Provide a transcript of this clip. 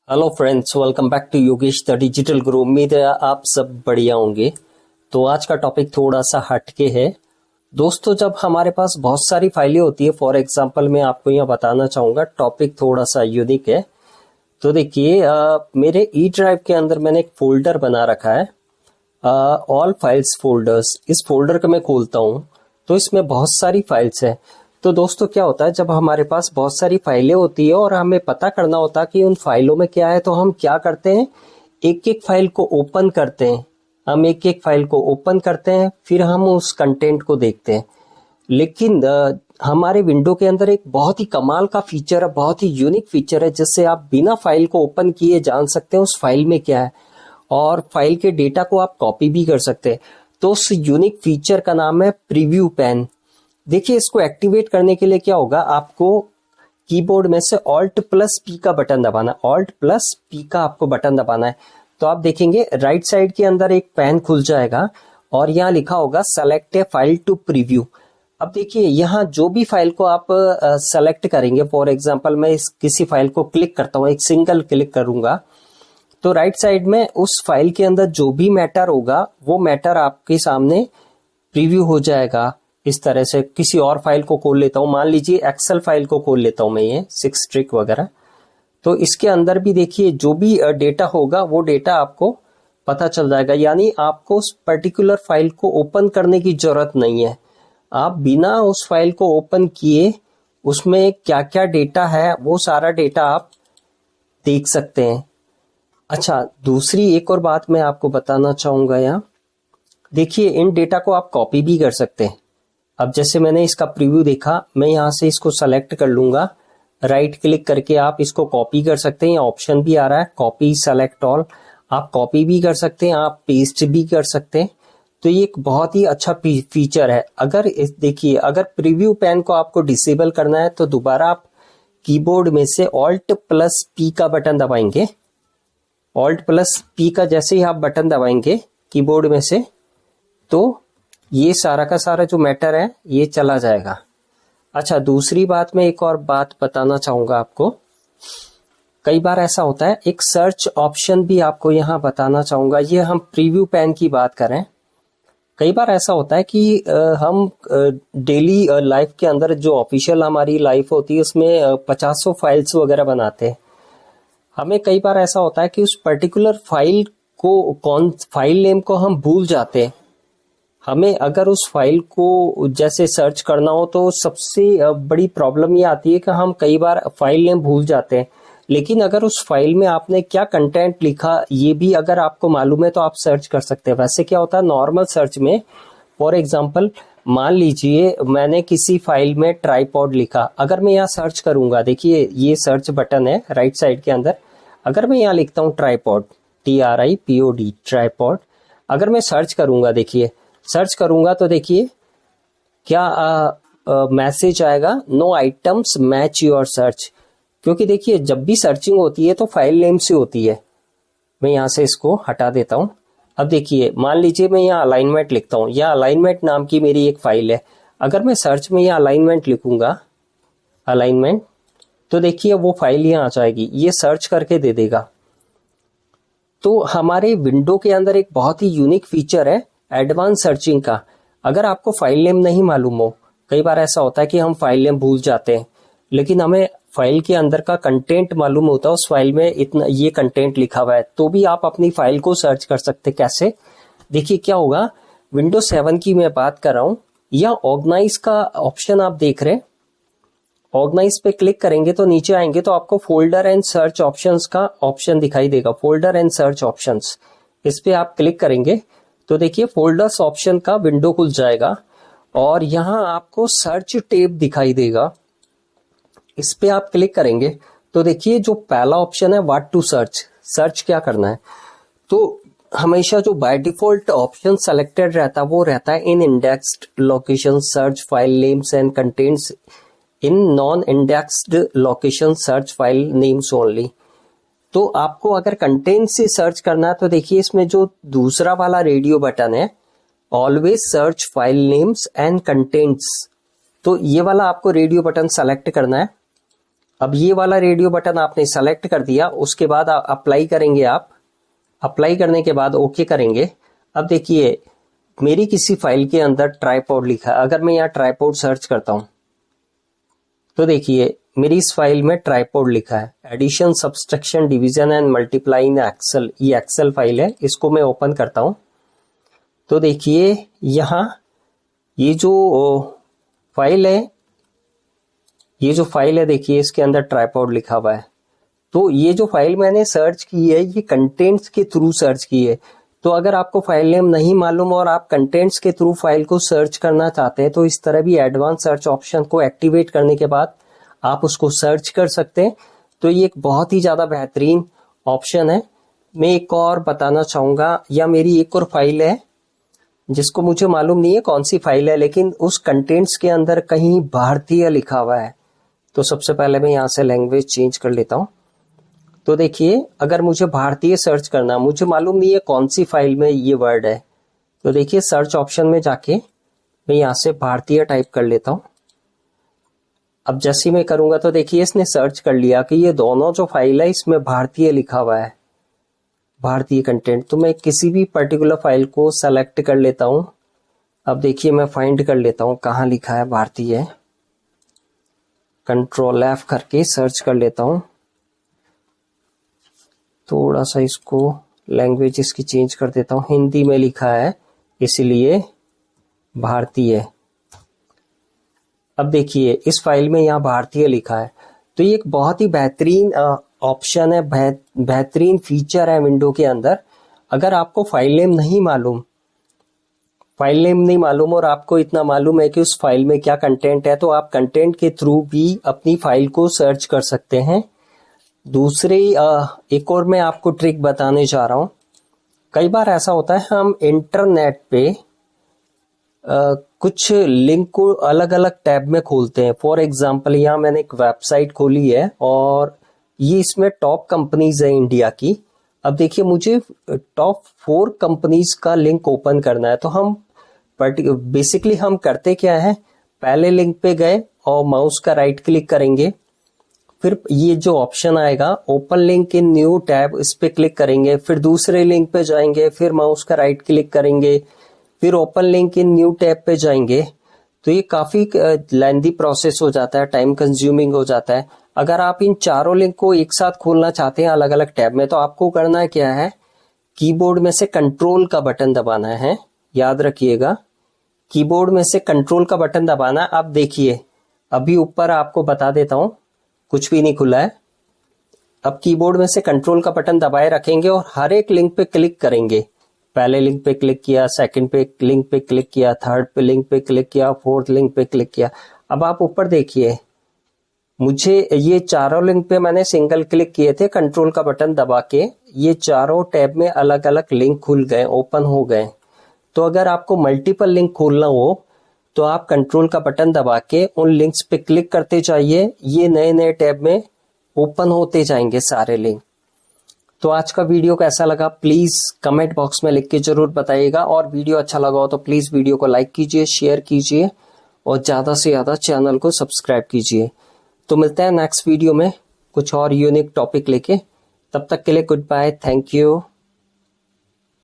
Hello friends, welcome back to Yogesh the digital guru. उम्मीद है आप सब बढ़िया होंगे। तो आज का टॉपिक थोड़ा सा हटके है दोस्तों। जब हमारे पास बहुत सारी फाइलें होती है, फॉर एग्जांपल मैं आपको यहाँ बताना चाहूँगा, टॉपिक थोड़ा सा यूनिक है। तो देखिए, मेरे ई ड्राइव के अंदर मैंने एक फोल्डर बना रखा है, ऑल फाइल्स फोल्डर्स। इस फोल्डर को मैं खोलता हूँ तो इसमें बहुत सारी फाइल्स है। तो दोस्तों क्या होता है, जब हमारे पास बहुत सारी फाइलें होती है और हमें पता करना होता है कि उन फाइलों में क्या है, तो हम क्या करते हैं, एक एक फाइल को ओपन करते हैं। हम एक एक फाइल को ओपन करते हैं, फिर हम उस कंटेंट को देखते हैं। लेकिन हमारे विंडो के अंदर एक बहुत ही कमाल का फीचर है, बहुत ही यूनिक फीचर है, जिससे आप बिना फाइल को ओपन किए जान सकते हैं उस फाइल में क्या है, और फाइल के डेटा को आप कॉपी भी कर सकते हैं। तो उस यूनिक फीचर का नाम है प्रीव्यू पैन। देखिए, इसको एक्टिवेट करने के लिए क्या होगा, आपको कीबोर्ड में से ऑल्ट प्लस पी का बटन दबाना है। ऑल्ट प्लस पी का आपको बटन दबाना है। तो आप देखेंगे राइट साइड के अंदर एक पैन खुल जाएगा और यहाँ लिखा होगा select a file to preview. अब देखिए, यहाँ जो भी फाइल को आप सेलेक्ट करेंगे, फॉर एग्जांपल मैं इस किसी फाइल को क्लिक करता हूँ, एक सिंगल क्लिक करूंगा, तो राइट साइड में उस फाइल के अंदर जो भी मैटर होगा वो मैटर आपके सामने प्रीव्यू हो जाएगा। इस तरह से किसी और फाइल को खोल लेता हूं, मान लीजिए एक्सेल फाइल को खोल लेता हूं मैं, ये 6 ट्रिक वगैरह। तो इसके अंदर भी देखिए जो भी डेटा होगा वो डेटा आपको पता चल जाएगा। यानी आपको उस पर्टिकुलर फाइल को ओपन करने की जरूरत नहीं है। आप बिना उस फाइल को ओपन किए उसमें क्या क्या डेटा है वो सारा डेटा आप देख सकते हैं। अच्छा, दूसरी एक और बात मैं आपको बताना चाहूंगा यहाँ। देखिए, इन डेटा को आप कॉपी भी कर सकते हैं। अब जैसे मैंने इसका प्रीव्यू देखा, मैं यहाँ से इसको सेलेक्ट कर लूंगा, राइट क्लिक करके आप इसको कॉपी कर सकते हैं। ऑप्शन भी आ रहा है कॉपी सेलेक्ट ऑल, आप कॉपी भी कर सकते हैं, आप पेस्ट भी कर सकते हैं। तो ये एक बहुत ही अच्छा फीचर है। अगर देखिए, अगर प्रीव्यू पैन को आपको डिसेबल करना है तो दोबारा आप कीबोर्ड में से ऑल्ट प्लस पी का बटन दबाएंगे। ऑल्ट प्लस पी का जैसे ही आप बटन दबाएंगे कीबोर्ड में से, तो ये सारा का सारा जो मैटर है ये चला जाएगा। अच्छा, दूसरी बात, मैं एक और बात बताना चाहूंगा आपको। कई बार ऐसा होता है, एक सर्च ऑप्शन भी आपको यहाँ बताना चाहूंगा। ये हम प्रीव्यू पैन की बात करें, कई बार ऐसा होता है कि हम डेली लाइफ के अंदर जो ऑफिशियल हमारी लाइफ होती है उसमें 50 फाइल्स वगैरह बनाते हैं। हमें कई बार ऐसा होता है कि उस पर्टिकुलर फाइल को, कौन फाइल नेम को हम भूल जाते हैं। हमें अगर उस फाइल को जैसे सर्च करना हो तो सबसे बड़ी प्रॉब्लम ये आती है कि हम कई बार फाइल नेम भूल जाते हैं। लेकिन अगर उस फाइल में आपने क्या कंटेंट लिखा ये भी अगर आपको मालूम है तो आप सर्च कर सकते हैं। वैसे क्या होता है नॉर्मल सर्च में, फॉर एग्जांपल मान लीजिए मैंने किसी फाइल में ट्राइपॉड लिखा, अगर मैं यहाँ सर्च करूंगा, देखिए ये सर्च बटन है राइट साइड के अंदर, अगर मैं यहाँ लिखता हूँ ट्राइपॉड, TRIPOD ट्राइपॉड, अगर मैं सर्च करूंगा, देखिए सर्च करूंगा तो देखिए क्या मैसेज आएगा, no items match your search. क्योंकि देखिए जब भी सर्चिंग होती है तो फाइल नेम से होती है। मैं यहाँ से इसको हटा देता हूँ। अब देखिए, मान लीजिए मैं यहाँ अलाइनमेंट लिखता हूँ, या अलाइनमेंट नाम की मेरी एक फाइल है। अगर मैं सर्च में यहाँ अलाइनमेंट लिखूंगा, अलाइनमेंट, तो देखिए वो फाइल यहाँ आ जाएगी, ये सर्च करके दे देगा। तो हमारे विंडो के अंदर एक बहुत ही यूनिक फीचर है एडवांस सर्चिंग का। अगर आपको फाइल नेम नहीं मालूम हो, कई बार ऐसा होता है कि हम फाइल नेम भूल जाते हैं, लेकिन हमें फाइल के अंदर का कंटेंट मालूम होता है, उस फाइल में इतना ये कंटेंट लिखा हुआ है, तो भी आप अपनी फाइल को सर्च कर सकते हैं। कैसे? देखिए क्या होगा, विंडोज 7 की मैं बात कर रहा हूँ, या ऑर्गेनाइज का ऑप्शन आप देख रहे हैं। ऑर्गेनाइज पे क्लिक करेंगे तो नीचे आएंगे तो आपको फोल्डर एंड सर्च ऑप्शंस का ऑप्शन दिखाई देगा, फोल्डर एंड सर्च ऑप्शंस। इस पे आप क्लिक करेंगे तो देखिए फोल्डर्स ऑप्शन का विंडो खुल जाएगा और यहाँ आपको सर्च टैब दिखाई देगा। इस पे आप क्लिक करेंगे तो देखिए जो पहला ऑप्शन है व्हाट टू सर्च, सर्च क्या करना है। तो हमेशा जो बाय डिफॉल्ट ऑप्शन सेलेक्टेड रहता है वो रहता है in indexed location search file names and contents in non indexed location search file names only. तो आपको अगर कंटेंट से सर्च करना है तो देखिए इसमें जो दूसरा वाला रेडियो बटन है, always search file names and contents, तो ये वाला आपको रेडियो बटन सेलेक्ट करना है। अब ये वाला रेडियो बटन आपने सेलेक्ट कर दिया, उसके बाद अप्लाई करेंगे आप। अप्लाई करने के बाद ओके करेंगे। अब देखिए मेरी किसी फाइल के अंदर ट्राइपॉड लिखा है। अगर मैं यहाँ ट्राइपॉड सर्च करता हूं तो देखिए मेरी इस फाइल में ट्राइपॉड लिखा है, addition, subtraction, division and multiply in Excel. ये एक्सेल फाइल है, इसको मैं ओपन करता हूं तो देखिए यहाँ ये जो फाइल है, देखिए इसके अंदर ट्राइपॉड लिखा हुआ है। तो ये जो फाइल मैंने सर्च की है ये कंटेंट्स के थ्रू सर्च की है। तो अगर आपको फाइल नेम नहीं मालूम और आप कंटेंट्स के थ्रू फाइल को सर्च करना चाहते हैं तो इस तरह भी एडवांस सर्च ऑप्शन को एक्टिवेट करने के बाद आप उसको सर्च कर सकते हैं। तो ये एक बहुत ही ज़्यादा बेहतरीन ऑप्शन है। मैं एक और बताना चाहूँगा, या मेरी एक और फाइल है जिसको मुझे मालूम नहीं है कौन सी फाइल है, लेकिन उस कंटेंट्स के अंदर कहीं भारतीय लिखा हुआ है। तो सबसे पहले मैं यहाँ से लैंग्वेज चेंज कर लेता हूँ। तो देखिए अगर मुझे भारतीय सर्च करना, मुझे मालूम नहीं है कौन सी फाइल में ये वर्ड है, तो देखिए सर्च ऑप्शन में जाके मैं यहाँ से भारतीय टाइप कर लेता हूँ। अब जैसे मैं करूँगा तो देखिए इसने सर्च कर लिया कि ये दोनों जो फाइल है इसमें भारतीय लिखा हुआ है, भारतीय कंटेंट। तो मैं किसी भी पर्टिकुलर फाइल को सेलेक्ट कर लेता हूँ। अब देखिए मैं फाइंड कर लेता हूँ कहाँ लिखा है भारतीय, कंट्रोल F करके सर्च कर लेता हूँ। थोड़ा सा इसको लैंग्वेज इसकी चेंज कर देता हूँ, हिंदी में लिखा है इसलिए भारतीय। अब देखिए इस फाइल में यहाँ भारतीय लिखा है। तो ये एक बहुत ही बेहतरीन ऑप्शन है, बेहतरीन फीचर है विंडो के अंदर। अगर आपको फाइल नेम नहीं मालूम और आपको इतना मालूम है कि उस फाइल में क्या कंटेंट है, तो आप कंटेंट के थ्रू भी अपनी फाइल को सर्च कर सकते हैं। दूसरी एक और मैं आपको ट्रिक बताने जा रहा हूँ। कई बार ऐसा होता है हम इंटरनेट पे कुछ लिंक को अलग अलग टैब में खोलते हैं। फॉर एग्जांपल यहाँ मैंने एक वेबसाइट खोली है और ये इसमें टॉप कंपनीज है इंडिया की। अब देखिए मुझे टॉप 4 कंपनीज का लिंक ओपन करना है। तो हम बेसिकली हम करते क्या है, पहले लिंक पे गए और माउस का राइट क्लिक करेंगे, फिर ये जो ऑप्शन आएगा open link in new tab, इस पे क्लिक करेंगे, फिर दूसरे लिंक पे जाएंगे, फिर माउस का राइट क्लिक करेंगे, फिर open link in new tab पे जाएंगे। तो ये काफी लेंथी प्रोसेस हो जाता है, टाइम कंज्यूमिंग हो जाता है। अगर आप इन चारों लिंक को एक साथ खोलना चाहते हैं अलग अलग टैब में, तो आपको करना क्या है, कीबोर्ड में से कंट्रोल का बटन दबाना है। याद रखिएगा कीबोर्ड में से कंट्रोल का बटन दबाना। अब देखिए अभी ऊपर आपको बता देता हूं, कुछ भी नहीं खुला है। अब कीबोर्ड में से कंट्रोल का बटन दबाए रखेंगे और हर एक लिंक पे क्लिक करेंगे। पहले लिंक पे क्लिक किया, सेकंड पे लिंक पे क्लिक किया, थर्ड पे लिंक पे क्लिक किया, फोर्थ लिंक पे क्लिक किया। अब आप ऊपर देखिए मुझे ये चारों लिंक पे मैंने सिंगल क्लिक किए थे कंट्रोल का बटन दबा के, ये चारों टैब में अलग अलग लिंक खुल गए, ओपन हो गए। तो अगर आपको मल्टीपल लिंक खोलना हो तो आप कंट्रोल का बटन दबा के उन लिंक्स पे क्लिक करते जाइए, ये नए नए टैब में ओपन होते जाएंगे सारे लिंक। तो आज का वीडियो कैसा लगा प्लीज कमेंट बॉक्स में लिख के जरूर बताइएगा, और वीडियो अच्छा लगा हो तो प्लीज वीडियो को लाइक कीजिए, शेयर कीजिए और ज्यादा से ज्यादा चैनल को सब्सक्राइब कीजिए। तो मिलते हैं नेक्स्ट वीडियो में कुछ और यूनिक टॉपिक लेके। तब तक के लिए गुड बाय, थैंक यू।